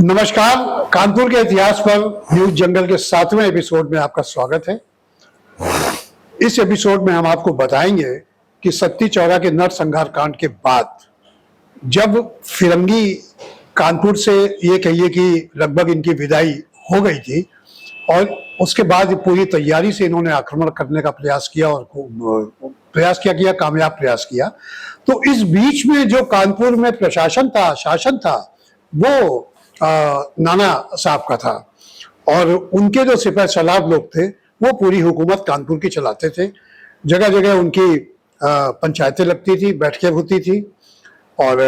नमस्कार। कानपुर के इतिहास पर न्यूज जंगल के 7वें एपिसोड में आपका स्वागत है। इस एपिसोड में हम आपको बताएंगे कि सत्ती चौरा के नरसंहार कांड के बाद जब फिरंगी कानपुर से ये कहिए कि लगभग इनकी विदाई हो गई थी और उसके बाद पूरी तैयारी से इन्होंने आक्रमण करने का प्रयास किया और कामयाब प्रयास किया। तो इस बीच में जो कानपुर में प्रशासन था, शासन था, वो नाना साहब का था और उनके जो सिपह सलार लोग थे वो पूरी हुकूमत कानपुर की चलाते थे। जगह जगह उनकी पंचायतें लगती थी, बैठकें होती थी और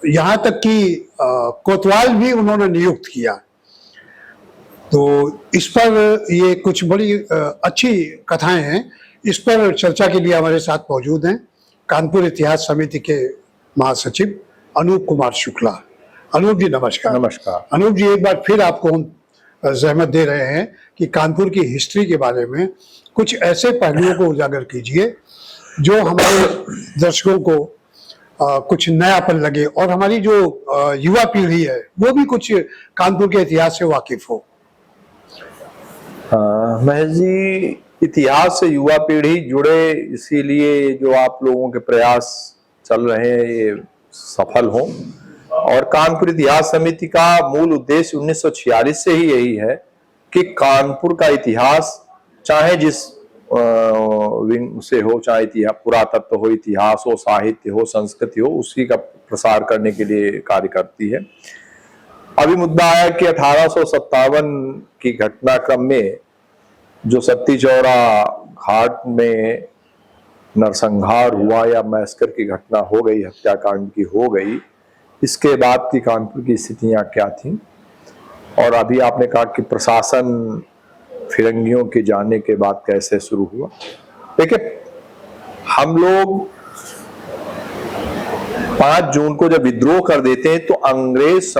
यहाँ तक कि कोतवाल भी उन्होंने नियुक्त किया। तो इस पर ये कुछ बड़ी अच्छी कथाएं हैं। इस पर चर्चा के लिए हमारे साथ मौजूद हैं कानपुर इतिहास समिति के महासचिव अनूप कुमार शुक्ला। अनूप जी नमस्कार। नमस्कार। अनूप जी, एक बार फिर आपको हम जहमत दे रहे हैं कि कानपुर की हिस्ट्री के बारे में कुछ ऐसे पहलुओं को उजागर कीजिए जो हमारे दर्शकों को कुछ नयापन लगे और हमारी जो युवा पीढ़ी है वो भी कुछ कानपुर के इतिहास से वाकिफ हो। महेश जी, इतिहास से युवा पीढ़ी जुड़े, इसीलिए जो आप लोगों के प्रयास चल रहे हैं ये सफल हों। और कानपुर इतिहास समिति का मूल उद्देश्य 1946 से ही यही है कि कानपुर का इतिहास चाहे जिस विंग से हो, चाहे इतिहास पुरातत्व हो, इतिहास हो, साहित्य हो, संस्कृति हो, उसी का प्रसार करने के लिए कार्य करती है। अभी मुद्दा आया कि 1857 की घटनाक्रम में जो सत्ती चौरा घाट में नरसंहार हुआ या मैस्कर की घटना हो गई, हत्याकांड की हो गई, इसके बाद की कानपुर की स्थितियां क्या थीं। और अभी आपने कहा कि प्रशासन फिरंगियों के जाने के बाद कैसे शुरू हुआ। देखिए, हम लोग 5 जून को जब विद्रोह कर देते हैं तो अंग्रेज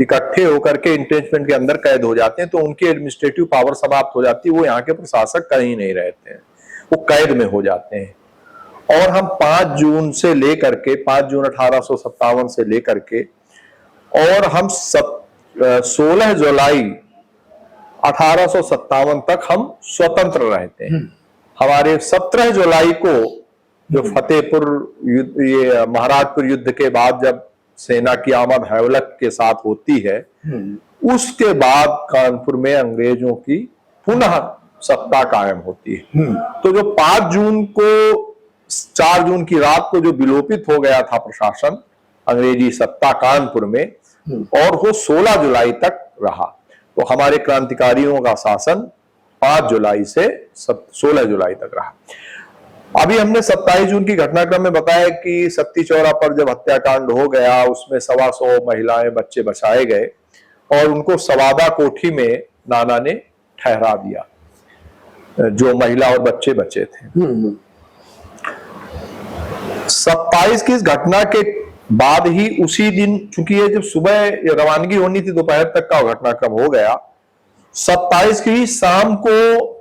इकट्ठे होकर के इंटेंचमेंट के अंदर कैद हो जाते हैं, तो उनकी एडमिनिस्ट्रेटिव पावर समाप्त हो जाती है। वो यहाँ के प्रशासक कहीं नहीं रहते हैं, वो कैद में हो जाते हैं। और हम 5 जून से लेकर के 5 जून 1857 से लेकर के और हम 16 जुलाई 1857 तक हम स्वतंत्र रहते हैं। हमारे 17 जुलाई को जो फतेहपुर युद्ध, ये महाराजपुर युद्ध के बाद जब सेना की आमद हैवलक के साथ होती है, उसके बाद कानपुर में अंग्रेजों की पुनः सत्ता कायम होती है। तो जो 5 जून को 4 जून की रात को जो विलोपित हो गया था प्रशासन, अंग्रेजी सत्ता कानपुर में, और वो 16 जुलाई तक रहा। तो हमारे क्रांतिकारियों का शासन 5 जुलाई से 16 जुलाई तक रहा। अभी हमने 27 जून की घटनाक्रम में बताया कि सत्ती चौरा पर जब हत्याकांड हो गया, उसमें 125 महिलाएं, बच्चे बचाए गए और उनको सवादा कोठी में नाना ने ठहरा दिया, जो महिला और बच्चे बचे थे। 27 की इस घटना के बाद ही उसी दिन, चूंकि ये जब सुबह रवानगी होनी थी, दोपहर तक का घटनाक्रम हो गया, 27 की शाम को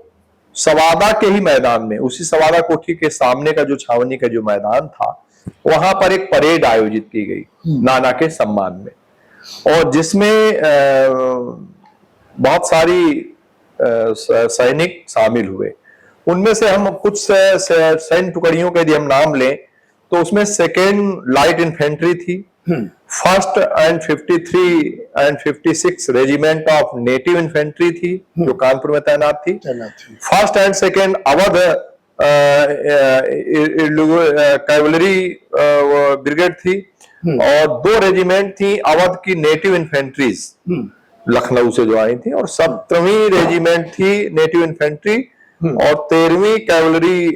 सवादा के ही मैदान में, उसी सवादा कोठी के सामने का जो छावनी का जो मैदान था, वहां पर एक परेड आयोजित की गई नाना के सम्मान में, और जिसमें बहुत सारी सैनिक शामिल हुए। उनमें से हम कुछ सैन्य टुकड़ियों के यदि हम नाम लें तो उसमें 2nd लाइट इन्फेंट्री थी, 1st and 53 and 56 regiment of native infantry थी जो कानपुर में तैनात थी। 1st and 2nd Awadh cavalry brigade थी, और 2 रेजिमेंट थी अवध की नेटिव इन्फेंट्रीज लखनऊ से जो आई थी, और 17वीं रेजिमेंट थी नेटिव इन्फेंट्री, और 13वीं कैवलरी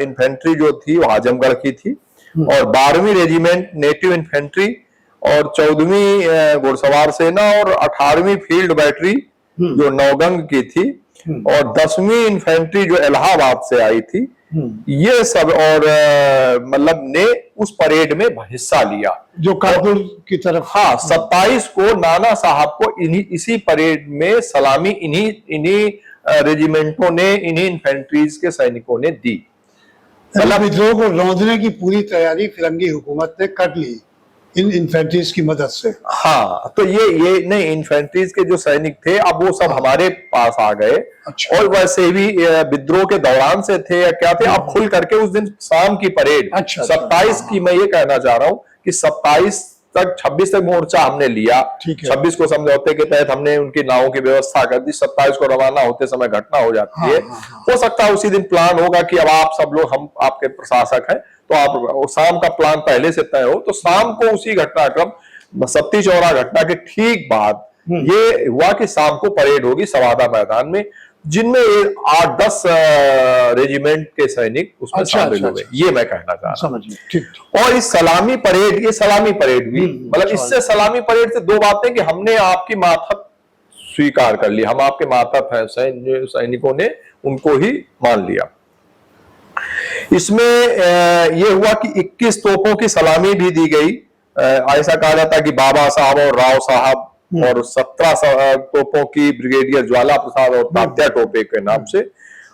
इन्फेंट्री जो थी वो आजमगढ़ की थी, और 12वीं रेजिमेंट नेटिव इन्फेंट्री, और 14वीं घुड़सवार सेना, और 18वीं फील्ड बैटरी जो नौगंग की थी, और 10वीं इन्फेंट्री जो इलाहाबाद से आई थी। ये सब और मतलब ने उस परेड में हिस्सा लिया जो कानपुर की तरफ। हाँ, 27 को नाना साहब को इसी परेड में सलामी इन्हीं रेजिमेंटों ने, इन्हीं इन्फेंट्रीज के सैनिकों ने दी। मतलब विद्रोह को रौंदने की पूरी तैयारी फिरंगी हुकूमत ने कर ली। इन इन्फेंट्रीज की मदद से। हाँ, तो ये नहीं, इन्फेंट्रीज के जो सैनिक थे अब वो सब हमारे पास आ गए। अच्छा। और वैसे भी विद्रोह के दौरान से थे या क्या थे, अब खुल करके उस दिन शाम की परेड, अच्छा, 27 की मैं ये कहना चाह रहा हूं कि 27 तक 26 तक मोर्चा हमने लिया। ठीक है। 26 को समझौते के तहत हमने उनकी नावों की व्यवस्था कर दी, 27 को रवाना होते समय घटना हो जाती है। हो सकता है उसी दिन प्लान होगा कि अब आप सब लोग, हम आपके प्रशासक हैं तो आप, शाम का प्लान पहले से तय हो, तो शाम को उसी घटनाक्रम सत्ती चौरा घटना के ठीक बाद ये हुआ कि शाम को परेड होगी सवादा मैदान में, जिनमें 8-10 रेजिमेंट के सैनिक उसमें शामिल हुए। ये मैं कहना चाह रहा हूं। ठीक। और इस सलामी परेड, ये सलामी परेड हुई, मतलब इससे सलामी परेड से दो बातें कि हमने आपकी मातहत स्वीकार कर ली, हम आपके मातहत हैं, सैनिकों ने उनको ही मान लिया। इसमें यह हुआ कि 21 तोपों की सलामी भी दी गई। ऐसा कहा जाता कि बाबा साहब और राव साहब, और 17 तोपों की ब्रिगेडियर ज्वाला प्रसाद और तात्या टोपे के नाम से,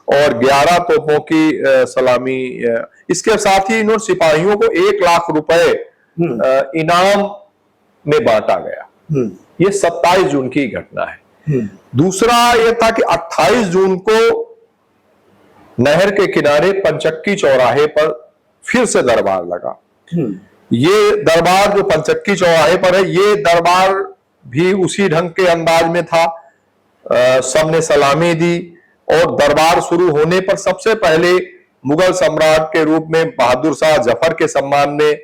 और 11 तोपों की सलामी। इसके साथ ही इन्होंने सिपाहियों को 1 लाख रुपए इनाम में बांटा गया। ये 27 जून की घटना है। दूसरा यह था कि 28 जून को नहर के किनारे पंचक्की चौराहे पर फिर से दरबार लगा। ये दरबार जो पंचक्की चौराहे पर है, ये दरबार भी उसी ढंग के अंदाज में था। सबने सलामी दी, और दरबार शुरू होने पर सबसे पहले मुगल सम्राट के रूप में बहादुर शाह जफर के सम्मान में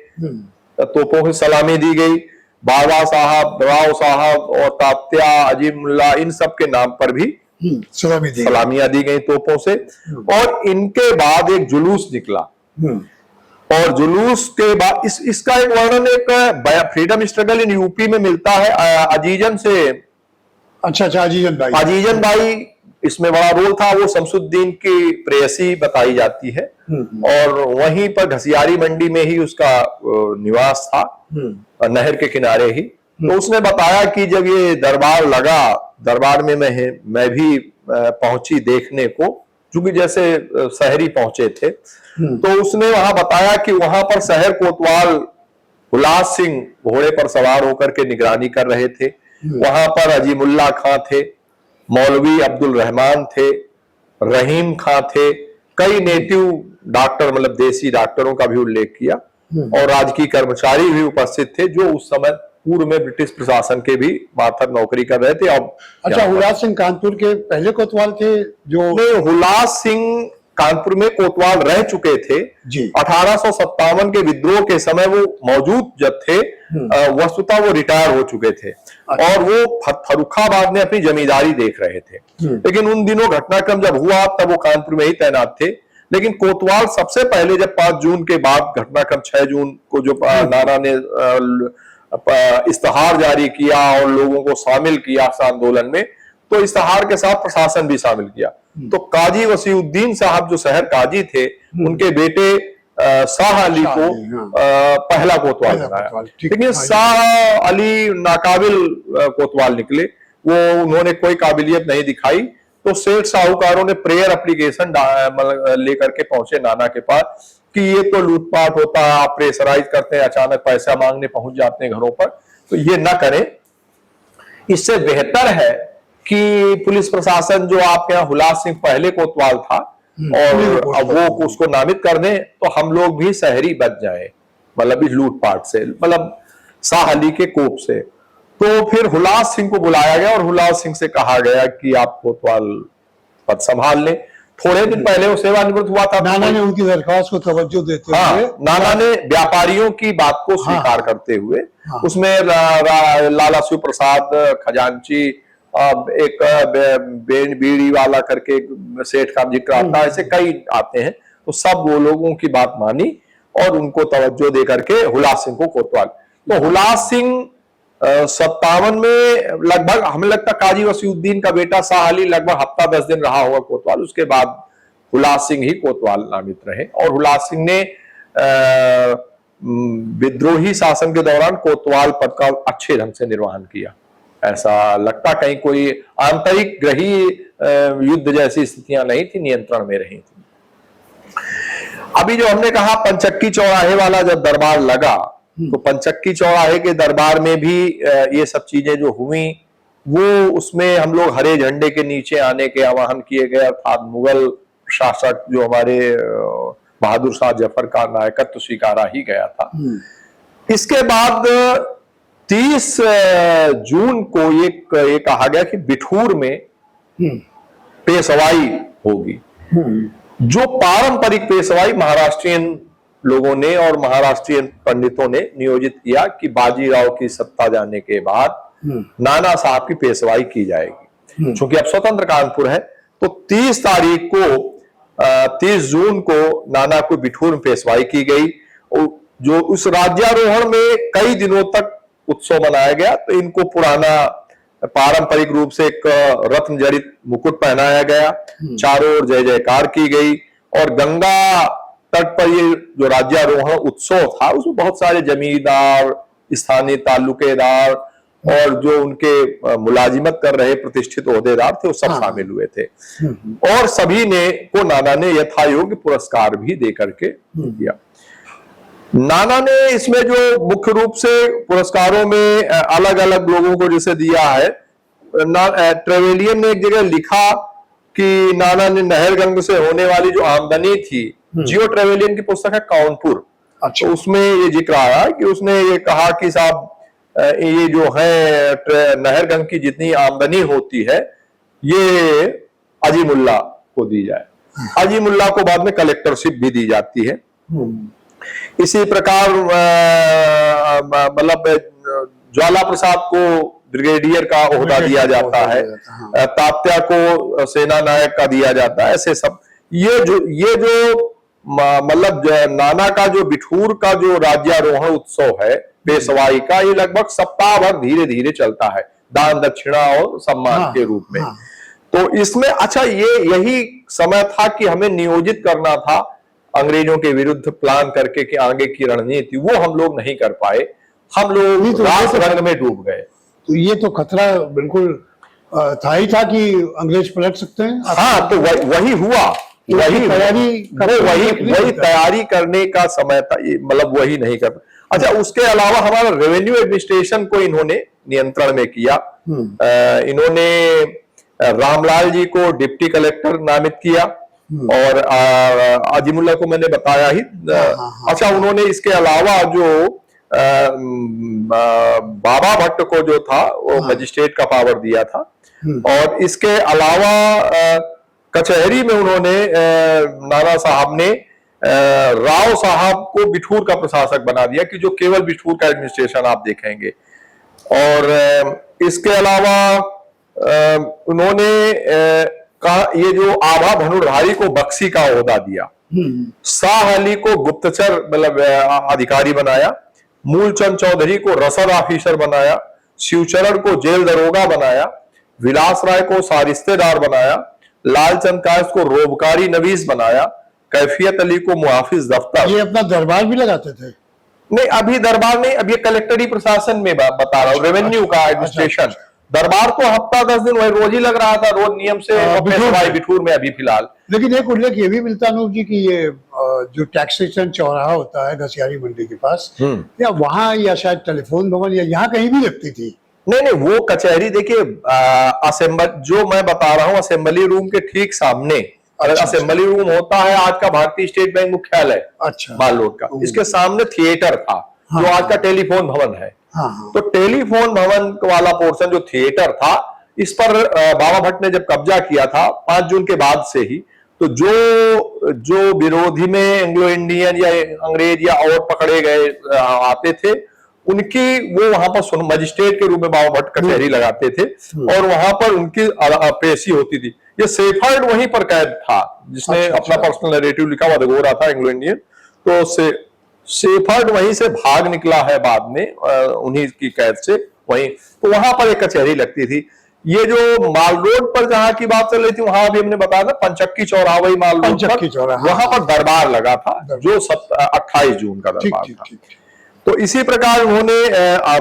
तोपों की सलामी दी गई। बाबा साहब, राव साहब और तात्या, अजीमुल्ला, इन सब के नाम पर भी सलामियां दी गई तोपों से। और इनके बाद एक जुलूस निकला, और जुलूस के बाद इसका एक वर्णन एक फ्रीडम स्ट्रगल इन यूपी में मिलता है अजीजन से। अच्छा, अजीजन भाई इसमें बड़ा रोल था। वो शमसुद्दीन की प्रेयसी बताई जाती है, और वहीं पर घसियारी मंडी में ही उसका निवास था, नहर के किनारे ही। तो उसने बताया कि जब ये दरबार लगा, दरबार में मैं भी पहुंची देखने को, क्योंकि जैसे शहरी पहुंचे थे, तो उसने वहां बताया कि वहां पर शहर कोतवाल हुलास सिंह घोड़े पर सवार होकर के निगरानी कर रहे थे। वहां पर अजीमुल्ला खां थे, मौलवी अब्दुल रहमान थे, रहीम खां थे, कई नेटिव डॉक्टर, मतलब देसी डॉक्टरों का भी उल्लेख किया, और राजकीय कर्मचारी भी उपस्थित थे जो उस समय पूर्व में ब्रिटिश प्रशासन के भी मातहत नौकरी कर रहे थे। अब अच्छा, हुलास सिंह कानपुर के पहले कोतवाल थे जो? नहीं, हुलास सिंह कानपुर में कोतवाल रह चुके थे जी। 1857 के विद्रोह के समय वो मौजूद जब थे, वस्तुतः वो रिटायर हो चुके थे। और वो फर्रुखाबाद में अपनी जमींदारी देख रहे थे। लेकिन उन दिनों घटनाक्रम जब हुआ तब वो कानपुर में ही तैनात थे। लेकिन कोतवाल सबसे पहले जब 5 जून के बाद घटनाक्रम 6 जून को जो नाना ने इस्तिहार जारी किया और लोगों को शामिल किया इस आंदोलन में, तो इस्तिहार के साथ प्रशासन भी शामिल किया। तो काजी वसीउद्दीन साहब जो शहर काजी थे, उनके बेटे शाह अली को पहला कोतवाल बनाया। लेकिन शाह अली नाकाबिल कोतवाल निकले, वो उन्होंने कोई काबिलियत नहीं दिखाई। तो सेठ साहूकारों ने प्रेयर एप्लीकेशन लेकर के पहुंचे नाना के पास कि ये तो लूटपाट होता है, आप प्रेशराइज करते हैं, अचानक पैसा मांगने पहुंच जाते हैं घरों पर, तो ये ना करें। इससे बेहतर है कि पुलिस प्रशासन जो आपके यहाँ हुलास सिंह पहले कोतवाल था, और अब वो उसको नामित कर दें, तो हम लोग भी शहरी बच जाए, मतलब इस लूटपाट से, मतलब शाह अली के कोप से। तो फिर हुलास सिंह को बुलाया गया और हुलास सिंह से कहा गया कि आप कोतवाल पद संभाल लें। थोड़े दिन पहले वो सेवानिवृत्त हुआ था। नाना ने उनकी दरख्वास्त को तवज्जो देते हुए, नाना ने व्यापारियों की बात को स्वीकार करते हुए, उसमें लाला शिव प्रसाद खजांची, एक बीड़ी वाला करके सेठ का जिक्र आता है, ऐसे कई आते हैं। तो सब वो लोगों की बात मानी और उनको तवज्जो दे करके हुलास सिंह को कोतवाल। तो हुलास सिंह 57 में लगभग, हमें लगता काजी वसीउद्दीन का बेटा शाह अली लगभग हफ्ता 10 दिन रहा होगा कोतवाल। उसके बाद हुलास सिंह ही कोतवाल नामित रहे, और हुलास सिंह ने विद्रोही शासन के दौरान कोतवाल पद का अच्छे ढंग से निर्वहन किया। ऐसा लगता कहीं कोई आंतरिक ग्रही युद्ध जैसी स्थितियां नहीं थी, नियंत्रण में रही थी। अभी जो हमने कहा पंचक्की चौराहे वाला जब दरबार लगा, तो पंचक्की चौराहे के दरबार में भी ये सब चीजें जो हुई, वो उसमें हम लोग हरे झंडे के नीचे आने के आह्वान किए गए, अर्थात मुगल शासक जो हमारे बहादुर शाह जफर का नायकत्व स्वीकारा ही गया था। इसके बाद 30 जून को ये कहा गया कि बिठूर में पेशवाई होगी, जो पारंपरिक पेशवाई महाराष्ट्रियन लोगों ने और महाराष्ट्रियन पंडितों ने नियोजित किया कि बाजीराव की सत्ता जाने के बाद नाना साहब की पेशवाई की जाएगी। चूंकि अब स्वतंत्र कानपुर है, तो 30 तारीख को 30 जून को नाना को बिठूर में पेशवाई की गई। जो उस राज्यारोहण में कई दिनों तक उत्सव मनाया गया, तो इनको पुराना पारंपरिक रूप से एक रत्न जड़ित मुकुट पहनाया गया, चारों ओर जय जयकार की गई, और गंगा तट पर ये जो राज्यारोहण उत्सव था उसमें बहुत सारे जमींदार, स्थानीय तालुकेदार और जो उनके मुलाजिमत कर रहे प्रतिष्ठित ओहदेदार थे, वो सब शामिल हुए थे। और सभी ने को नाना ने यथायोग्य पुरस्कार भी दे करके दिया। नाना ने इसमें जो मुख्य रूप से पुरस्कारों में अलग अलग लोगों को जैसे दिया है, ट्रेवेलियन ने एक जगह लिखा कि नाना ने नहरगंग से होने वाली जो आमदनी थी, जियो ट्रेवेलियन की पुस्तक है कानपुर, अच्छा, उसमें ये जिक्र आया कि उसने ये कहा कि साहब ये जो है नहरगंग की जितनी आमदनी होती है ये अजीमुल्ला को दी जाए। अजीमुल्ला को बाद में कलेक्टरशिप भी दी जाती है। इसी प्रकार मतलब ज्वाला प्रसाद को ब्रिगेडियर का ओहदा दिया जाता है, तात्या को सेना नायक का दिया जाता है। ऐसे सब ये जो मतलब नाना का जो बिठूर का जो राज्यारोहण उत्सव है पेशवाई का, ये लगभग सप्ताह भर धीरे धीरे चलता है, दान दक्षिणा और सम्मान के रूप में। तो इसमें अच्छा यही समय था कि हमें नियोजित करना था अंग्रेजों के विरुद्ध प्लान करके कि आगे की रणनीति, वो हम लोग नहीं कर पाए, हम लोग रास रंग में डूब गए। तो ये तो खतरा बिल्कुल था ही था कि अंग्रेज पलट सकते हैं। हाँ, तो वही हुआ, वही तैयारी करने का समय था, मतलब वही नहीं कर। अच्छा, उसके अलावा हमारा रेवेन्यू एडमिनिस्ट्रेशन को इन्होंने नियंत्रण में किया। इन्होंने रामलाल जी को डिप्टी कलेक्टर नामित किया और अजीमुल्ला को मैंने बताया ही। अच्छा, उन्होंने इसके अलावा जो बाबा भट्ट को जो था वो मजिस्ट्रेट का पावर दिया था, और इसके अलावा कचहरी में उन्होंने नाना साहब ने राव साहब को बिठूर का प्रशासक बना दिया कि जो केवल बिठूर का एडमिनिस्ट्रेशन आप देखेंगे। और इसके अलावा उन्होंने ये जो आभा धनुर्धारी को बक्सी का ओहदा दिया, शाह अली को गुप्तचर मतलब अधिकारी बनाया, मूलचंद चौधरी को रसद ऑफिसर बनाया, शिवचरण को जेल दरोगा बनाया, विलास राय को सारिस्तेदार बनाया, लालचंद कायस्थ को रोबकारी नवीस बनाया, कैफियत अली को मुहाफिज दफ्तर। ये अपना दरबार भी लगाते थे? नहीं, अभी दरबार नहीं, अभी कलेक्टरी प्रशासन में बता रहा हूँ, रेवेन्यू का एडमिनिस्ट्रेशन। दरबार तो हफ्ता 10 दिन वही रोज ही लग रहा था, रोज नियम से बिठूर में अभी फिलहाल। लेकिन एक उल्लेख ये भी मिलता अनूप जी कि ये जो टैक्सेशन चौराहा होता है घसियारी मंडी के पास, या वहां या शायद टेलीफोन भवन या यहाँ कहीं भी लगती थी? नहीं, वो कचहरी देखिए, असेंबली जो मैं बता रहा हूँ असेंबली रूम के ठीक सामने, असेंबली रूम होता है आज का भारतीय स्टेट बैंक मुख्यालय, अच्छा, माल रोड का, इसके सामने थिएटर था जो आज का टेलीफोन भवन है। तो टेलीफोन भवन वाला पोर्शन जो थिएटर था, इस पर बाबा भट्ट ने जब कब्जा किया था 5 जून के बाद से ही, तो जो विरोधी में एंग्लो इंडियन या अंग्रेज या और पकड़े गए आते थे, उनकी वो वहां पर मजिस्ट्रेट के रूप में बाबा भट्ट कचहरी लगाते थे और वहां पर उनकी पेशी होती थी। ये सेफर्ड वहीं पर कैद था, जिसने अपना पर्सनल नैरेटिव लिखा हुआ गोरा था एंग्लो इंडियन, तो सेफर्ड वहीं से भाग निकला है बाद में, उन्हीं की कैद से वहीं, तो वहां पर एक कचहरी लगती थी। ये जो माल रोड पर जहां की बात चल रही थी, वहां भी हमने बताया था पंचक्की चौराहा, वही माल रोड पर, वहां पर दरबार लगा था जो 28 जून का दरबार था। तो इसी प्रकार उन्होंने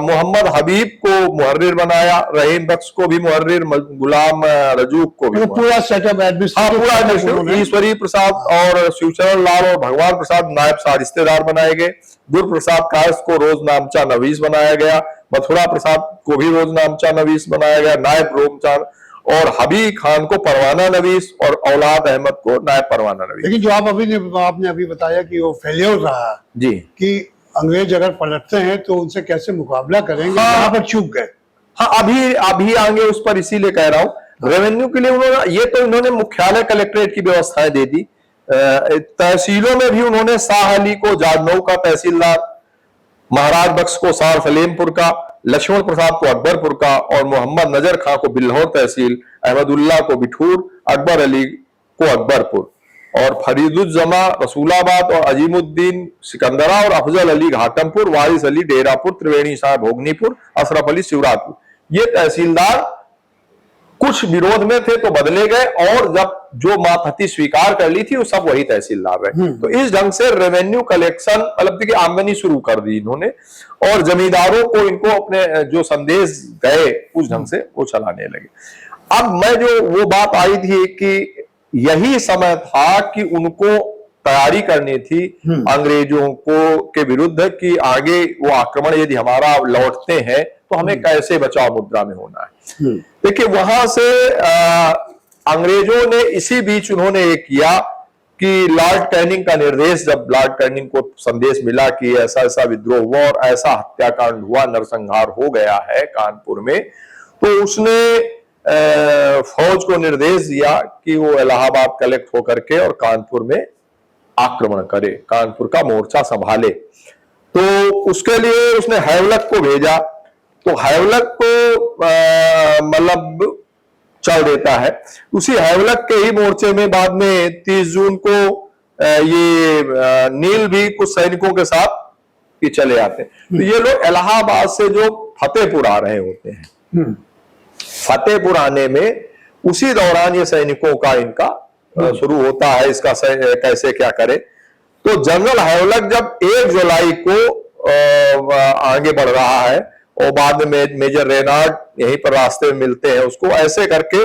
मोहम्मद हबीब को मुहर्रिर बनाया, रहीम बख्श को भी मुहर्रिर, गुलाम रजूक को भी मतलब पूरा सेटअप पूरा ईश्वरी प्रसाद और शिवचरण लाल और भगवान प्रसाद नायब सारिश्तेदार बनाए गए। गुरुप्रसाद कायस को रोज नामचा नवीस बनाया गया, मथुरा प्रसाद को भी रोज नामचा नवीस बनाया गया, नायब रोमचांद, और हबी खान को परवाना नवीस और औलाद अहमद को नायब परवाना नवीस। लेकिन जो आपने अभी बताया कि वो फेलियर रहा जी, कि अंग्रेज अगर पलटते हैं तो उनसे कैसे मुकाबला करेंगे, यहाँ पर चूक गए। हाँ, अभी आगे उस पर इसीलिए कह रहा हूँ। रेवेन्यू के लिए इन्होंने मुख्यालय कलेक्ट्रेट की व्यवस्थाएं दे दी। तहसीलों में भी उन्होंने शाह अली को जादनऊ का तहसीलदार, महाराज बख्श को सार सलेमपुर का, लक्ष्मण प्रसाद को अकबरपुर का और मोहम्मद नजर खां को बिल्हौर तहसील, अहमदुल्लाह को बिठूर, अकबर अली को अकबरपुर और फरीदुज्जमा रसूलाबाद और अजीमुद्दीन सिकंदरा और अफजल अली घाटमपुर, वारिस अली डेरापुर, त्रिवेणी शाह भोगनीपुर, अशरफ अली शिवराजपुर। ये तहसीलदार कुछ विरोध में थे तो बदले गए, और जब जो मातहती स्वीकार कर ली थी वो सब वही तहसीलदार रहे। तो इस ढंग से रेवेन्यू कलेक्शन मतलब की आमदनी शुरू कर दी इन्होंने, और जमींदारों को इनको अपने जो संदेश गए उस ढंग से वो चलाने लगे। अब मैं जो वो बात आई थी कि यही समय था कि उनको तैयारी करनी थी अंग्रेजों को के विरुद्ध कि आगे वो आक्रमण यदि हमारा लौटते हैं तो हमें कैसे बचाव मुद्रा में होना है। देखिए, वहां से अंग्रेजों ने इसी बीच उन्होंने एक किया कि लॉर्ड कैनिंग का निर्देश, जब लॉर्ड कैनिंग को संदेश मिला कि ऐसा ऐसा विद्रोह हुआ और ऐसा हत्याकांड हुआ, नरसंहार हो गया है कानपुर में, तो उसने फौज को निर्देश दिया कि वो इलाहाबाद कलेक्ट होकर के और कानपुर में आक्रमण करे, कानपुर का मोर्चा संभाले। तो उसके लिए उसने हैवलक को भेजा, तो हैवलक को मतलब चल देता है। उसी हैवलक के ही मोर्चे में बाद में 30 जून को ये नील भी कुछ सैनिकों के साथ ही चले आते हैं। तो ये लोग इलाहाबाद से जो फतेहपुर आ रहे होते हैं, फतेहपुर आने में उसी दौरान ये सैनिकों का इनका शुरू होता है, इसका कैसे क्या करे। तो जनरल हैवलक जब 1 जुलाई को आगे बढ़ रहा है और बाद में मेजर रेनार्ड यहीं पर रास्ते में मिलते हैं उसको, ऐसे करके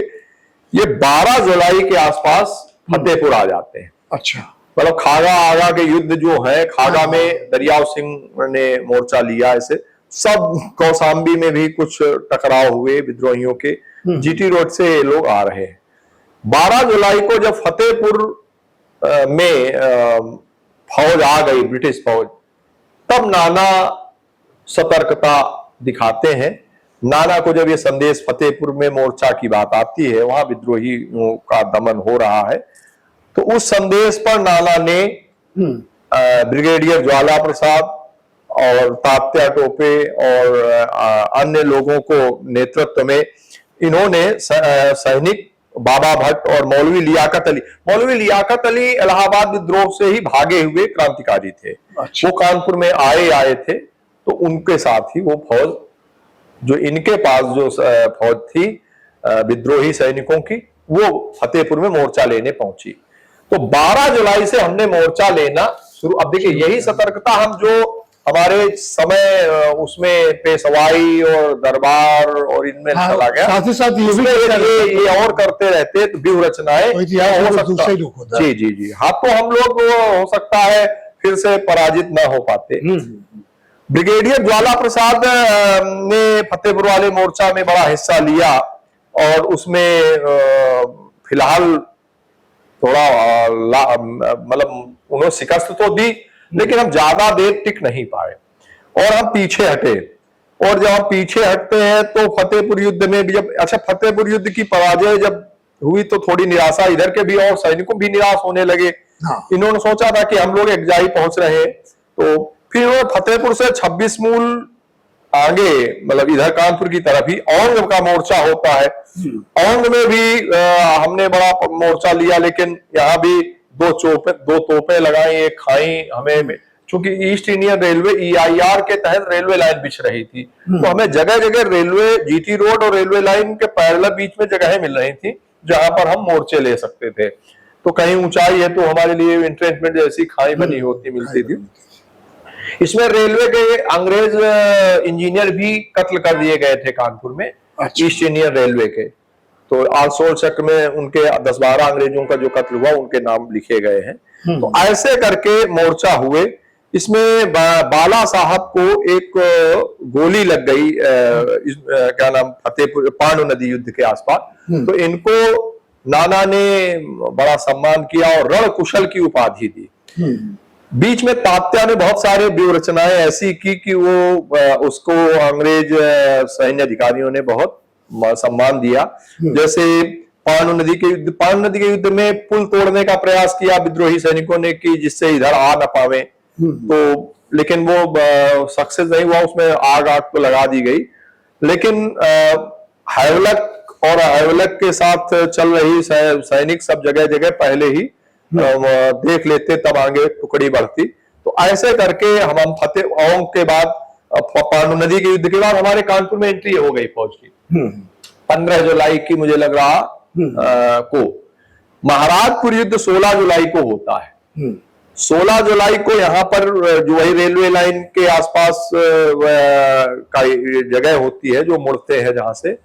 ये 12 जुलाई के आसपास फतेहपुर आ जाते हैं। अच्छा, मतलब खागा आगा के युद्ध जो है, खागा में दरियाव सिंह ने मोर्चा लिया, ऐसे सब कौसाम्बी में भी कुछ टकराव हुए विद्रोहियों के, जीटी रोड से ये लोग आ रहे हैं। 12 जुलाई को जब फतेहपुर में फौज आ गई, ब्रिटिश फौज, तब नाना सतर्कता दिखाते हैं। नाना को जब ये संदेश फतेहपुर में मोर्चा की बात आती है, वहां विद्रोहियों का दमन हो रहा है, तो उस संदेश पर नाना ने ब्रिगेडियर ज्वाला प्रसाद और तात्या टोपे और अन्य लोगों को नेतृत्व में इन्होंने सैनिक बाबा भट्ट और मौलवी लियाकत अली इलाहाबाद विद्रोह से ही भागे हुए क्रांतिकारी थे। अच्छा। वो कानपुर में आए थे, तो उनके साथ ही वो फौज जो इनके पास जो फौज थी विद्रोही सैनिकों की, वो फतेहपुर में मोर्चा लेने पहुंची। तो 12 जुलाई से हमने मोर्चा लेना शुरू। अब देखिए, यही सतर्कता हम जो हमारे समय उसमें पेशवाई और दरबार और इनमें चला गया, साथ ही साथ ये और करते रहते तो व्यूह रचनाएं हो सकता। जी, हाँ, तो हम लोग हो सकता है फिर से पराजित ना हो पाते। ब्रिगेडियर ज्वाला प्रसाद ने फतेहपुर वाले मोर्चा में बड़ा हिस्सा लिया और उसमें फिलहाल थोड़ा मतलब उन्होंने शिकस्त तो दी, लेकिन हम ज्यादा देर टिक नहीं पाए और हम पीछे हटे। और जब हम पीछे हटते हैं तो फतेहपुर युद्ध में भी जब फतेहपुर युद्ध की पराजय जब हुई तो थोड़ी निराशा इधर के भी और सैनिकों भी निराश होने लगे। हाँ। इन्होंने सोचा था कि हम लोग एकजाई पहुंच रहे, तो फिर फतेहपुर से 26 मूल आगे मतलब इधर कानपुर की तरफ ही औंग का मोर्चा होता है। औंग में भी हमने बड़ा मोर्चा लिया, लेकिन यहाँ भी दो तोपें लगाई, एक खाई हमें, चूंकि ईस्ट इंडियन रेलवे EIR के तहत रेलवे लाइन बिछ रही थी, तो हमें जगह जगह रेलवे जीटी रोड और रेलवे लाइन के पैरेलल बीच में जगहें मिल रही थी जहां पर हम मोर्चे ले सकते थे। तो कहीं ऊंचाई है तो हमारे लिए इंट्रेंचमेंट जैसी खाई बनी होती मिलती थी। इसमें रेलवे के अंग्रेज इंजीनियर भी कत्ल कर दिए गए थे कानपुर में, ईस्ट इंडियन रेलवे के। तो आरसोल चक्र में उनके 10-12 अंग्रेजों का जो कत्ल हुआ उनके नाम लिखे गए हैं। तो ऐसे करके मोर्चा हुए। इसमें बाला साहब को एक गोली लग गई, क्या नाम, फतेहपुर पांडु नदी युद्ध के आसपास। तो इनको नाना ने बड़ा सम्मान किया और रण कुशल की उपाधि दी। बीच में तात्या ने बहुत सारे व्यूह रचनाएं ऐसी की कि वो उसको अंग्रेज सैन्य अधिकारियों ने बहुत सम्मान दिया। जैसे पांडु नदी के युद्ध में पुल तोड़ने का प्रयास किया विद्रोही सैनिकों ने कि जिससे इधर आ न पावे, तो लेकिन वो सक्सेस नहीं हुआ, उसमें आग तो लगा दी गई। लेकिन हैवलक के साथ चल रही सैनिक सब जगह जगह पहले ही देख लेते, तब आगे टुकड़ी बढ़ती। तो ऐसे करके हम फतेह औंग के बाद, पांडु नदी के युद्ध के बाद हमारे कानपुर में एंट्री हो गई फौज की 15 जुलाई की, मुझे लग रहा को। महाराजपुर युद्ध 16 जुलाई को होता है। 16 जुलाई को यहाँ पर जो वही रेलवे लाइन के आसपास का जगह होती है जो मुड़ते हैं, जहां से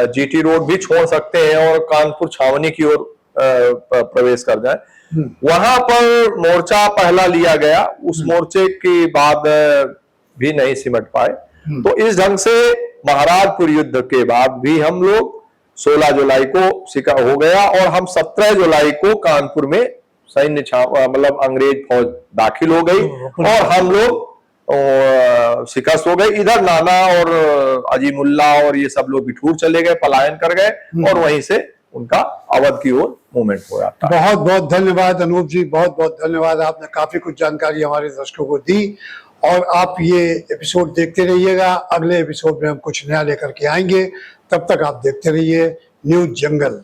जीटी रोड भी छोड़ सकते हैं और कानपुर छावनी की ओर प्रवेश कर जाए, वहां पर मोर्चा पहला लिया गया। उस मोर्चे के बाद भी नहीं सिमट पाए। तो इस ढंग से महाराजपुर युद्ध के बाद भी हम लोग 16 जुलाई को शिकार हो गया और हम 17 जुलाई को कानपुर में सैन्य मतलब अंग्रेज फौज दाखिल हो गई और हम लोग शिकस्त हो गए। इधर नाना और अजीमुल्ला और ये सब लोग बिठूर चले गए, पलायन कर गए और वहीं से उनका अवध की ओर मूवमेंट हो जाता है। बहुत बहुत धन्यवाद अनूप जी, बहुत बहुत धन्यवाद। आपने काफी कुछ जानकारी हमारे दर्शकों को दी और आप ये एपिसोड देखते रहिएगा। अगले एपिसोड में हम कुछ नया लेकर के आएंगे। तब तक आप देखते रहिए न्यूज़ जंगल।